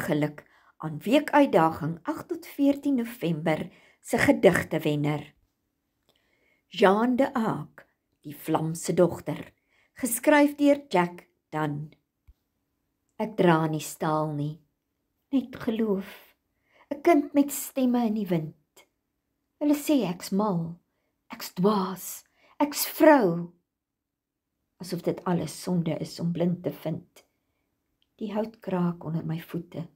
geluk aan weekuitdaging 8 tot 14 November se gedigte wenner. Jeanne d'Arc, die Vlamse dogter, geskryf deur Jack Donne. Ek dra nie staal nie, net geloof, 'n kind met stemme in die wind. Hulle sê ek's mal, ek's dwaas, ek's vrou, asof dit alles sonde is om blind te vind. Die hout kraak onder my voete,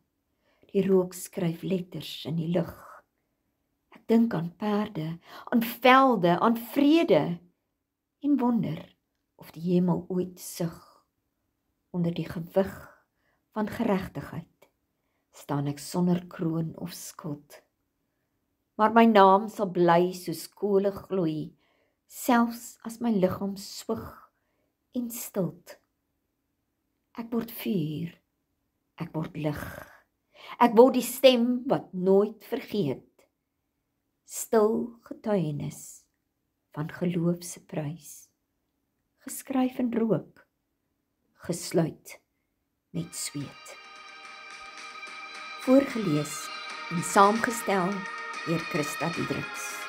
die rook skryf letters in die lug. Ek dink aan perde, aan velde, aan vrede, en wonder of die hemel ooit sug. Onder die gewig van geregtigheid staan ek sonder kroon of skild. Maar my naam sal bly soos kole gloei, selfs as my liggaam swig en stilt. Ek word vuur, ek word lig, ek word die stem wat nooit vergeet. Stil getuienis van geloof se prys, geskryf in rook, gesluit met sweet. Voorgelees en saamgestel deur Christa Diedriks.